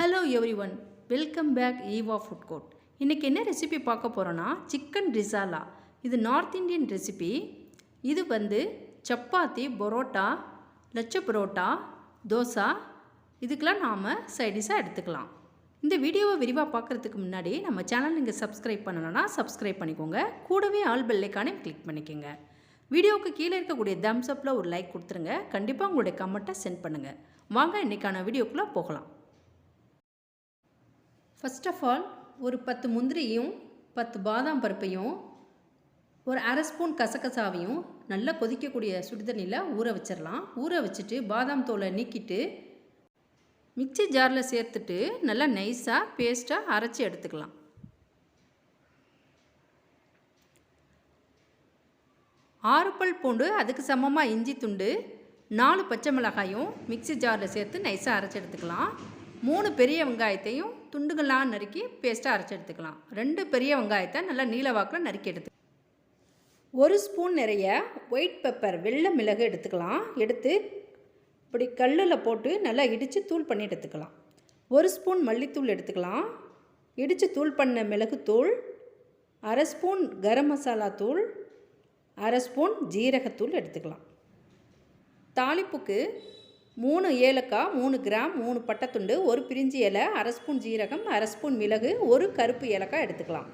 Hello everyone, welcome back Evafoodcourt. இன்றைக்கி என்ன recipe பார்க்க போகிறோன்னா சிக்கன் ரிசாலா. இது நார்த் இந்தியன் ரெசிபி. இது சப்பாத்தி, பரோட்டா, லச்ச பரோட்டா, தோசை இதுக்கெலாம் நாம் சைடிஷாக எடுத்துக்கலாம். இந்த வீடியோவை விரிவாக பார்க்குறதுக்கு முன்னாடி நம்ம சேனல் நீங்கள் சப்ஸ்கிரைப் பண்ணணும்னா சப்ஸ்கிரைப் பண்ணிக்கோங்க. கூடவே ஆல் பெல் ஐகானையும் கிளிக் பண்ணிக்கோங்க. வீடியோவுக்கு கீழே இருக்கக்கூடிய தம்ஸ் அப்பில் ஒரு லைக் கொடுத்துருங்க. கண்டிப்பாக உங்களுடைய கமெண்ட்டை சென்ட் பண்ணுங்கள். வாங்க இன்றைக்கான வீடியோக்குள்ளே போகலாம். ஃபர்ஸ்ட் ஆஃப் ஆல் ஒரு 10 முந்திரியும் 10 பாதாம் பருப்பையும் ஒரு அரை ஸ்பூன் கசகசாவையும் நல்லா கொதிக்கக்கூடிய சுடுதண்ணியில் ஊற வச்சிடலாம். ஊற வச்சுட்டு பாதாம் தோலை நீக்கிட்டு மிக்சி ஜாரில் சேர்த்துட்டு நல்லா நைஸாக பேஸ்ட்டாக அரைச்சி எடுத்துக்கலாம். ஆறு பல் பூண்டு, அதுக்கு சமமாக இஞ்சி துண்டு, 4 பச்சை மிளகாயும் மிக்சி ஜாரில் சேர்த்து நைஸாக அரைச்சி எடுத்துக்கலாம். 3 பெரிய வெங்காயத்தையும் துண்டுகளாக நறுக்கி பேஸ்ட்டாக அரைச்சி எடுத்துக்கலாம். 2 பெரிய வெங்காயத்தை நல்லா நீல வாக்கில் நறுக்கி எடுத்து 1 ஸ்பூன் நிறைய ஒயிட் பெப்பர் வெள்ளை மிளகு எடுத்துக்கலாம். எடுத்து இப்படி கல்லில் போட்டு நல்லா இடித்து தூள் பண்ணி எடுத்துக்கலாம். 1 ஸ்பூன் மல்லித்தூள் எடுத்துக்கலாம். இடித்து தூள் பண்ண மிளகுத்தூள், அரை ஸ்பூன் கரம் மசாலா தூள், அரை ஸ்பூன் ஜீரகத்தூள் எடுத்துக்கலாம். தாளிப்புக்கு 3 ஏலக்காய், 3 கிராம், 3 பட்டைத்துண்டு, 1 பிரிஞ்சி இலை, அரை ஸ்பூன் ஜீரகம், அரை ஸ்பூன் மிளகு, 1 கருப்பு ஏலக்காய் எடுத்துக்கலாம்.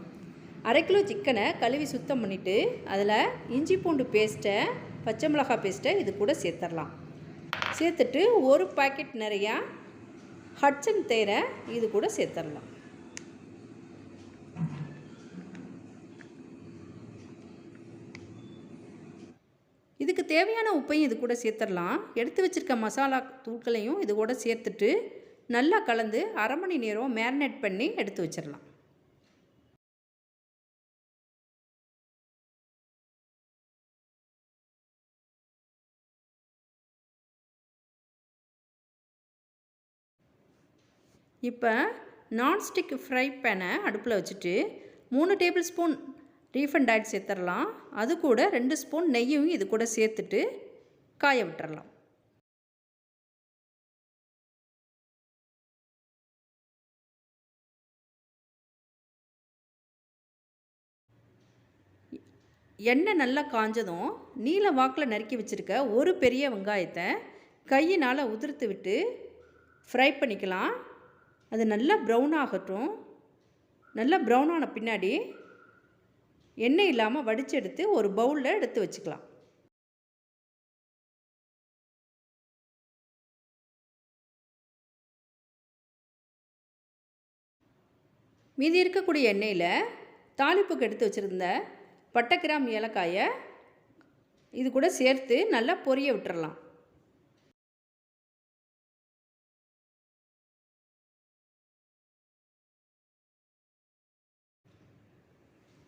அரை கிலோ சிக்கனை கழுவி சுத்தம் பண்ணிவிட்டு அதில் இஞ்சி பூண்டு பேஸ்ட்டை, பச்சை மிளகாய் பேஸ்ட்டை இது கூட சேர்த்துடலாம். சேர்த்துட்டு 1 பாக்கெட் நிறையா ஹட்சன் தேரை இது கூட சேர்த்துடலாம். இதுக்கு தேவையான உப்பையும் இது கூட சேர்த்துடலாம். எடுத்து வச்சுருக்க மசாலா தூள்களையும் இது கூட சேர்த்துட்டு நல்லா கலந்து அரை மணி நேரம் மேரினேட் பண்ணி எடுத்து வச்சிடலாம். இப்போ நான்ஸ்டிக் ஃப்ரை பேனை அடுப்பில் வச்சுட்டு 3 டேபிள் ஸ்பூன் ரீஃபண்ட் ஆயில் சேர்த்துடலாம். அது கூட 2 ஸ்பூன் நெய்யும் இது கூட சேர்த்துட்டு காய விட்டுறலாம். எண்ணெய் நல்லா காஞ்சதும் நீல வாக்கில் நறுக்கி வச்சுருக்க 1 பெரிய வெங்காயத்தை கையினால் உதிர்த்து விட்டு ஃப்ரை பண்ணிக்கலாம். அது நல்லா ப்ரௌன் ஆகட்டும். நல்லா ப்ரௌன் ஆன பின்னாடி எண்ணெய் இல்லாமல் வடித்து எடுத்து ஒரு பவுலில் எடுத்து வச்சுக்கலாம். மீதி இருக்கக்கூடிய எண்ணெயில் தாளிப்புக்கு எடுத்து வச்சுருந்த பட்டை, கிராம், ஏலக்காயை இது கூட சேர்த்து நல்லா பொரிய விட்டுறலாம்.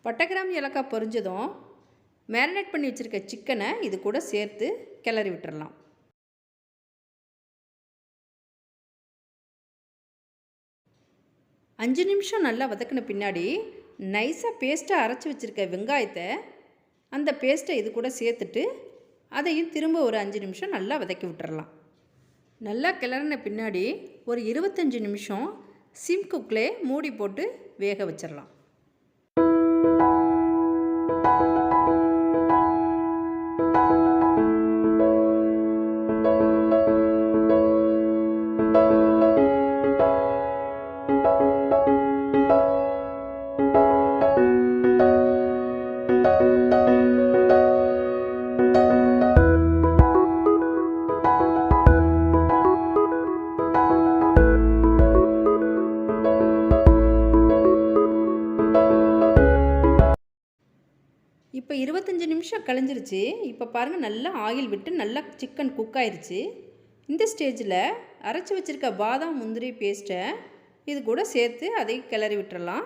பட்டை, கிராம், ஏலக்காய் பொரிஞ்சதும் மேரினேட் பண்ணி வச்சுருக்க சிக்கனை இது கூட சேர்த்து கிளறி விட்டுறலாம். அஞ்சு நிமிஷம் நல்லா வதக்கின பின்னாடி நைஸாக பேஸ்ட்டாக அரைச்சி வச்சுருக்க வெங்காயத்தை அந்த பேஸ்ட்டை இது கூட சேர்த்துட்டு அதையும் திரும்ப ஒரு 5 நிமிஷம் நல்லா வதக்கி விட்டுறலாம். நல்லா கிளறின பின்னாடி ஒரு 25 நிமிஷம் சிம் குக்கில் மூடி போட்டு வேக வச்சிடலாம். இப்போ 25 நிமிஷம் கழிஞ்சிருச்சு. இப்போ பாருங்கள், நல்லா ஆயில் விட்டு நல்லா சிக்கன் குக் ஆயிடுச்சு. இந்த ஸ்டேஜில் அரைச்சி வச்சுருக்க பாதாம் முந்திரி பேஸ்ட்டை இது கூட சேர்த்து அதை கிளறி விட்டுறலாம்.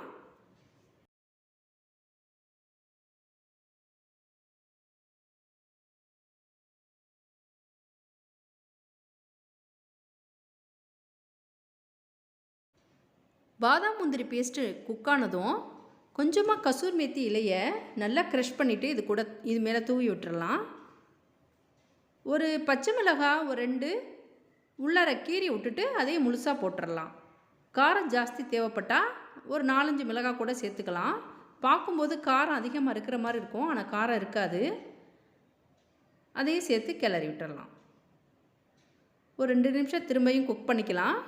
பாதாம் முந்திரி பேஸ்ட்டு குக்கானதும் கொஞ்சமாக கசூர் மேத்தி இலையை நல்லா க்ரஷ் பண்ணிவிட்டு இது மேலே தூவி விட்டுறலாம். ஒரு பச்சை மிளகாய் ஒரு 2 உள்ளார கீறி விட்டுட்டு அதையும் முழுசாக போட்டுடலாம். காரம் ஜாஸ்தி தேவைப்பட்டால் ஒரு 4-5 மிளகாய் கூட சேர்த்துக்கலாம். பார்க்கும்போது காரம் அதிகமாக இருக்கிற மாதிரி இருக்கும், ஆனால் காரம் இருக்காது. அதையும் சேர்த்து கிளறி விட்டுடலாம். ஒரு 2 நிமிஷம் திரும்பியும் குக் பண்ணிக்கலாம்.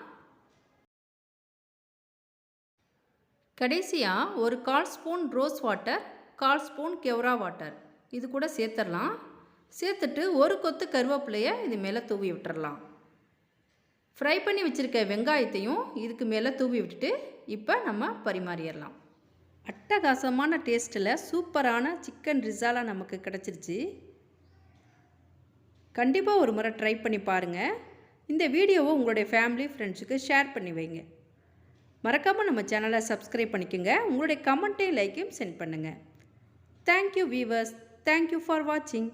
கடைசியாக ஒரு 1/4 spoon rose water, 1/4 spoon kewra water இது கூட சேர்த்துடலாம். சேர்த்துட்டு ஒரு கொத்து கருவேப்பிலையை இது மேலே தூவி விட்டுறலாம். ஃப்ரை பண்ணி வச்சுருக்க வெங்காயத்தையும் இதுக்கு மேலே தூவி விட்டுட்டு இப்போ நம்ம பரிமாறிடலாம். அட்டகாசமான டேஸ்ட்டில் சூப்பரான சிக்கன் ரிசாலா நமக்கு கிடச்சிருச்சு. கண்டிப்பாக ஒரு முறை ட்ரை பண்ணி பாருங்கள். இந்த வீடியோவை உங்களுடைய ஃபேமிலி ஃப்ரெண்ட்ஸுக்கு ஷேர் பண்ணி வைங்க. மறக்காமல் நம்ம சேனலை சப்ஸ்கிரைப் பண்ணிக்கோங்க. உங்களுடைய கமெண்ட்டையும் லைக்கையும் சென்ட் பண்ணுங்கள். Thank you viewers. தேங்க்யூ ஃபார் வாட்சிங்.